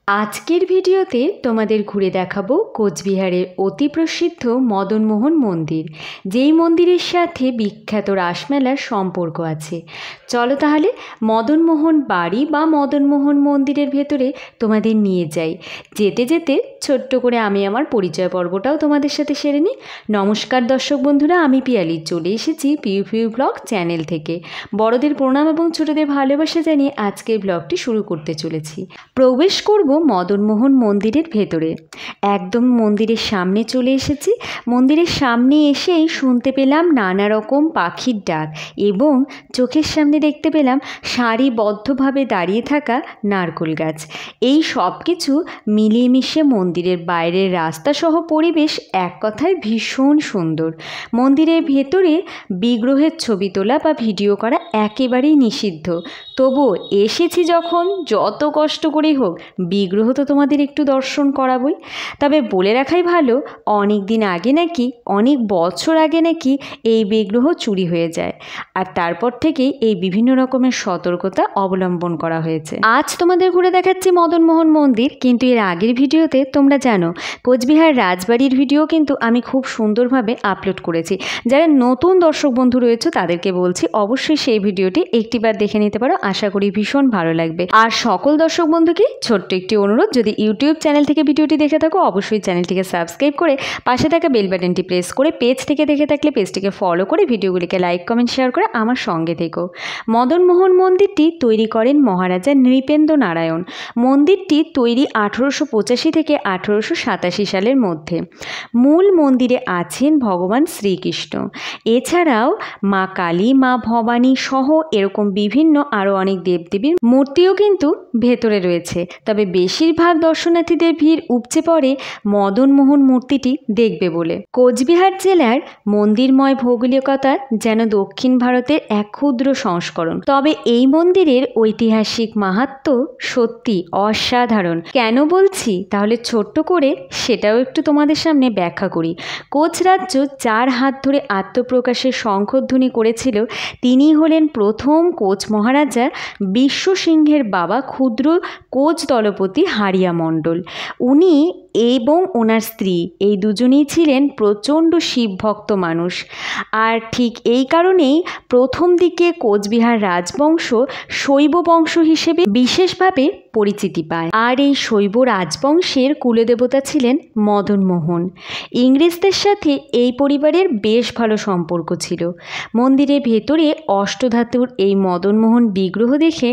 আজকের ভিডিওতে তোমাদের ঘুরে দেখাবো কোচবিহারের অতি প্রসিদ্ধ মদনমোহন মন্দির, যেই মন্দিরের সাথে বিখ্যাত রাসমেলার সম্পর্ক আছে। চলো তাহলে মদনমোহন বাড়ি বা মদনমোহন মন্দিরের ভেতরে তোমাদের নিয়ে যাই। যেতে যেতে ছোট্ট করে আমি আমার পরিচয় পর্বটাও তোমাদের সাথে সেরে নিই। নমস্কার দর্শক বন্ধুরা, আমি পিয়ালি চলে এসেছি পিউ পিউ ব্লগ চ্যানেল থেকে। বড়দের প্রণাম এবং ছোটদের ভালোবাসা জানিয়ে আজকের ব্লগটি শুরু করতে চলেছি। প্রবেশ করব মদনমোহন মন্দিরের ভেতরে। একদম মন্দিরের সামনে চলে এসেছি। মন্দিরের সামনে এসেই শুনতে পেলাম নানা রকম পাখির ডাক এবং চোখের সামনে দেখতে পেলাম সারিবদ্ধভাবে দাঁড়িয়ে থাকা নারকেল গাছ। এই সব কিছু মিলিয়ে মিশে মন্দিরের বাইরের রাস্তাসহ পরিবেশ এক কথায় ভীষণ সুন্দর। মন্দিরের ভেতরে বিগ্রহের ছবি তোলা বা ভিডিও করা একেবারেই নিষিদ্ধ। তবুও এসেছি যখন, যত কষ্ট করেই হোক বিগ্রহ তো তোমাদের একটু দর্শন করাবই। তবে বলে রাখাই ভালো, অনেক দিন আগে নাকি, অনেক বছর আগে নাকি এই বিগ্রহ চুরি হয়ে যায়, আর তারপর থেকেই এই বিভিন্ন রকমের সতর্কতা অবলম্বন করা হয়েছে। আজ তোমাদের ঘুরে দেখাচ্ছি মদনমোহন মন্দির, কিন্তু এর আগের ভিডিওতে তোমরা জানো কোচবিহার রাজবাড়ির ভিডিও কিন্তু আমি খুব সুন্দরভাবে আপলোড করেছি। যারা নতুন দর্শক বন্ধু রয়েছে তাদেরকে বলছি অবশ্যই সেই ভিডিওটি একটিবার দেখে নিতে পারো, আশা করি ভীষণ ভালো লাগবে। আর সকল দর্শক বন্ধুকে ছোট্ট একটি অনুরোধ, যদি ইউটিউব চ্যানেল থেকে ভিডিওটি দেখে থাকো অবশ্যই চ্যানেলটিকে সাবস্ক্রাইব করে পাশে থাকা বেল বাটনটি প্রেস করে, পেজ থেকে দেখে থাকলে পেজটিকে ফলো করে ভিডিওগুলিকে লাইক কমেন্ট শেয়ার করে আমার সঙ্গে থেকো। মদনমোহন মন্দিরটি তৈরি করেন মহারাজা নৃপেন্দ্র নারায়ণ। মন্দিরটি তৈরি 1885 থেকে 1887 সালের মধ্যে। মূল মন্দিরে আছেন ভগবান শ্রীকৃষ্ণ। এছাড়াও মা কালী, মা ভবানী সহ এরকম বিভিন্ন আরও অনেক দেবদেবীর মূর্তিও কিন্তু ভেতরে রয়েছে। তবে বেশিরভাগ দর্শনার্থীদের ভিড় উপচে পড়ে মদনমোহন মূর্তিটি দেখবে বলে। কোচবিহার জেলার মন্দিরময় ভৌগোলিকতা যেন দক্ষিণ ভারতের এক ক্ষুদ্র সংস্করণ। তবে এই মন্দিরের ঐতিহাসিক মাহাত্ম্য সত্যি অসাধারণ। কেন বলছি তাহলে ছোট্ট করে সেটাও একটু তোমাদের সামনে ব্যাখ্যা করি। কোচ রাজ্য যার হাত ধরে আত্মপ্রকাশের শঙ্খধ্বনি করেছিল তিনি হলেন প্রথম কোচ মহারাজা বিশ্বসিংহের বাবা ক্ষুদ্র কোচ দলপতি হারিয়া মণ্ডল। উনি এবং ওনার স্ত্রী এই দুজনেই ছিলেন প্রচণ্ড শিবভক্ত মানুষ। আর ঠিক এই কারণেই প্রথম দিকে কোচবিহার রাজবংশ শৈব বংশ হিসেবে বিশেষভাবে পরিচিতি পায়। আর এই শৈব রাজবংশের কুলদেবতা ছিলেন মদনমোহন। ইংরেজদের সাথে এই পরিবারের বেশ ভালো সম্পর্ক ছিল। মন্দিরের ভেতরে অষ্টধাতুর এই মদনমোহন বিগ্রহ দেখে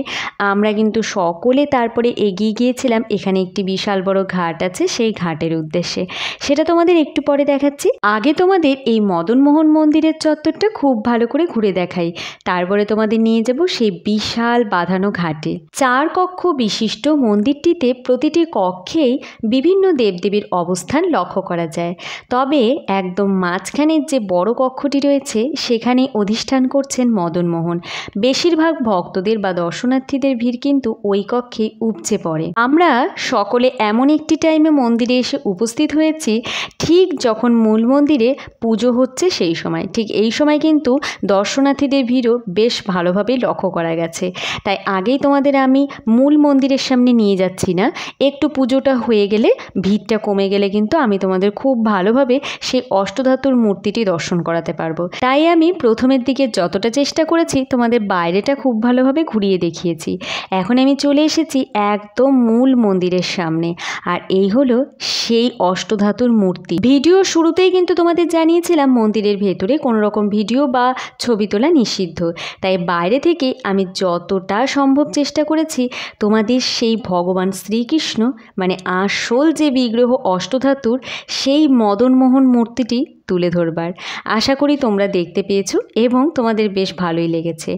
আমরা কিন্তু সকলে তারপরে এগিয়ে গিয়েছিলাম। এখানে একটি বিশাল বড় ঘাট আছে, সেই ঘাটের উদ্দেশ্যে, সেটা তোমাদের একটু পরে দেখাচ্ছি। আগে তোমাদের এই মদনমোহন মন্দিরের চত্বরটা খুব ভালো করে ঘুরে দেখাই, তারপরে তোমাদের নিয়ে যাব সেই বিশাল বাঁধানো ঘাটে। 4 কক্ষ বিশিষ্ট মন্দিরটিতে প্রতিটি কক্ষেই বিভিন্ন দেবদেবীর অবস্থান লক্ষ্য করা যায়। তবে একদম মাঝখানের যে বড় কক্ষটি রয়েছে সেখানে অধিষ্ঠান করছেন মদনমোহন। বেশিরভাগ ভক্তদের বা দর্শনার্থীদের ভিড় কিন্তু ওই কক্ষে উপচে পড়ে। আমরা সকলে এমন একটি টাইমে মন্দিরে এসে উপস্থিত হয়েছি ঠিক যখন মূল মন্দিরে পুজো হচ্ছে সেই সময়। ঠিক এই সময় কিন্তু দর্শনার্থীদের ভিড়ও বেশ ভালোভাবেই লক্ষ্য করা গেছে। তাই আগেই তোমাদের আমি মূল মন্দিরের সামনে নিয়ে যাচ্ছি না, একটু পুজোটা হয়ে গেলে, ভিড়টা কমে গেলে কিন্তু আমি তোমাদের খুব ভালোভাবে সেই অষ্টধাতুর মূর্তিটি দর্শন করাতে পারবো। তাই আমি প্রথমের দিকে যতটা চেষ্টা করেছি তোমাদের বাইরেটা খুব ভালোভাবে ঘুরিয়ে দেখিয়েছি। এখন আমি চলে এসেছি একদম মূল মন্দিরের সামনে, আর এই হলো সেই অষ্টধাতুর মূর্তি। ভিডিও শুরুতেই কিন্তু তোমাদের জানিয়েছিলাম মন্দিরের ভেতরে কোনো রকম ভিডিও বা ছবি তোলা নিষিদ্ধ। তাই বাইরে থেকে আমি যতটা সম্ভব চেষ্টা করেছি তোমাদের সেই ভগবান শ্রীকৃষ্ণ মানে আসল যে বিগ্রহ অষ্টধাতুর সেই মদনমোহন মূর্তিটি তুলে ধরবার। আশা করি তোমরা দেখতে পেয়েছো এবং তোমাদের বেশ ভালোই লেগেছে।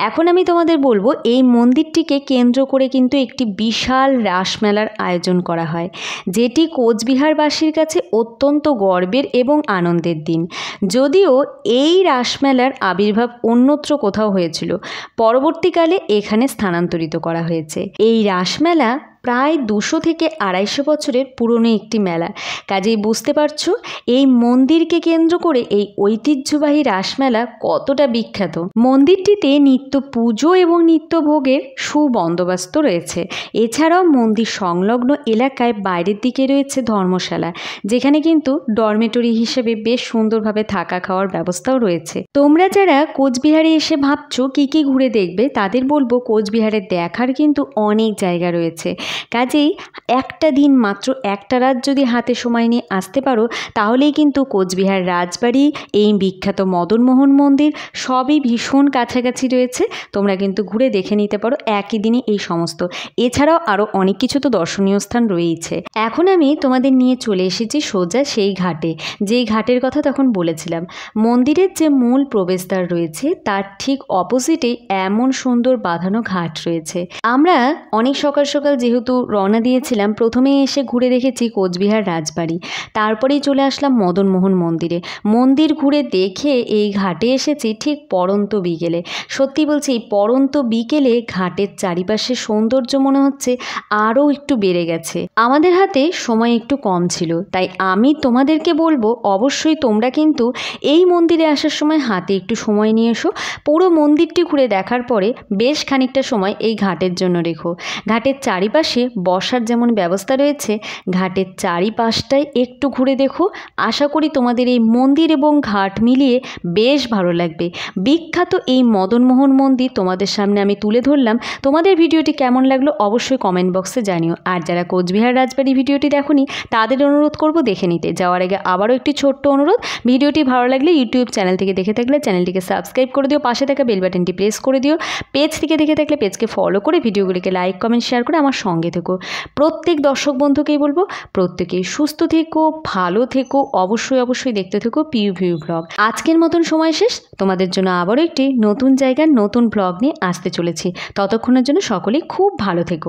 এখন আমি তোমাদের বলবো এই মন্দিরটিকে কেন্দ্র করে কিন্তু একটি বিশাল রাসমেলার আয়োজন করা হয়, যেটি কোচবিহারবাসীর কাছে অত্যন্ত গর্বের এবং আনন্দের দিন। যদিও এই রাসমেলার আবির্ভাব অন্যত্র কোথাও হয়েছিল, পরবর্তীকালে এখানে স্থানান্তরিত করা হয়েছে। এই রাসমেলা প্রায় 200 থেকে 250 বছরের পুরনো একটি মেলা। কাজেই বুঝতে পারছো এই মন্দিরকে কেন্দ্র করে এই ঐতিহ্যবাহী রাসমেলা কতটা বিখ্যাত। মন্দিরটিতে নিত্য পুজো এবং নিত্য ভোগের সুবন্দোবস্ত রয়েছে। এছাড়াও মন্দির সংলগ্ন এলাকায় বাইরের দিকে রয়েছে ধর্মশালা, যেখানে কিন্তু ডরমেটরি হিসেবে বেশ সুন্দরভাবে থাকা খাওয়ার ব্যবস্থাও রয়েছে। তোমরা যারা কোচবিহারে এসে ভাবছো কি কি ঘুরে দেখবে, তাদের বলবো কোচবিহারে দেখার কিন্তু অনেক জায়গা রয়েছে। কাজেই একটা দিন মাত্র একটা রাত যদি হাতে সময় নিয়ে আসতে পারো, তাহলেই কিন্তু কোচবিহার রাজবাড়ি, এই বিখ্যাত মদনমোহন মন্দির সবই ভীষণ কাছাকাছি রয়েছে। তোমরা কিন্তু ঘুরে দেখে নিতে পারো একই দিনে এই সমস্ত। এছাড়াও আরও অনেক কিছু তো দর্শনীয় স্থান রয়েইছে। এখন আমি তোমাদের নিয়ে চলে এসেছি সোজা সেই ঘাটে, যেই ঘাটের কথা তখন বলেছিলাম। মন্দিরের যে মূল প্রবেশদ্বার রয়েছে তার ঠিক অপোজিটে এমন সুন্দর বাঁধানো ঘাট রয়েছে। আমরা অনেক সকাল সকাল যেহেতু রওনা দিয়েছিলাম, প্রথমে এসে ঘুরে দেখেছি কোচবিহার রাজবাড়ি, তারপরেই চলে আসলাম মদনমোহন মন্দিরে। মন্দির ঘুরে দেখে এই ঘাটে এসেছি ঠিক পড়ন্ত বিকেলে। সত্যি বলছি, এই পড়ন্ত বিকেলে ঘাটের চারিপাশে সৌন্দর্য মনে হচ্ছে আরও একটু বেড়ে গেছে। আমাদের হাতে সময় একটু কম ছিল, তাই আমি তোমাদেরকে বলবো অবশ্যই তোমরা কিন্তু এই মন্দিরে আসার সময় হাতে একটু সময় নিয়ে এসো। পুরো মন্দিরটি ঘুরে দেখার পরে বেশ খানিকটা সময় এই ঘাটের জন্য রেখো। ঘাটের চারিপাশে বসার যেমন ব্যবস্থা রয়েছে, ঘাটের চারিপাশটাই একটু ঘুরে দেখো। আশা করি তোমাদের এই মন্দির এবং ঘাট মিলিয়ে বেশ ভালো লাগবে। বিখ্যাত এই মদনমোহন মন্দির তোমাদের সামনে আমি তুলে ধরলাম। তোমাদের ভিডিওটি কেমন লাগলো অবশ্যই কমেন্ট বক্সে জানিও। আর যারা কোচবিহার রাজবাড়ি ভিডিওটি দেখোনি তাদের অনুরোধ করব দেখে নিতে। যাওয়ার আগে আবারও একটি ছোট্ট অনুরোধ, ভিডিওটি ভালো লাগলে ইউটিউব চ্যানেল থেকে দেখে থাকলে চ্যানেলটিকে সাবস্ক্রাইব করে দিও, পাশে থাকা বেল বাটনটি প্রেস করে দিও। পেজ থেকে দেখে থাকলে পেজকে ফলো করে ভিডিওগুলিকে লাইক কমেন্ট শেয়ার করে আমার সঙ্গে থেকো। প্রত্যেক দর্শক বন্ধুকেই বলবো প্রত্যেকেই সুস্থ থেকো, ভালো থেকো, অবশ্যই দেখতে থেকো PUV ব্লগ। আজকের মতন সময় শেষ, তোমাদের জন্য আবারও একটি নতুন জায়গার নতুন ব্লগ নিয়ে আসতে চলেছি। ততক্ষণের জন্য সকলেই খুব ভালো থেকো।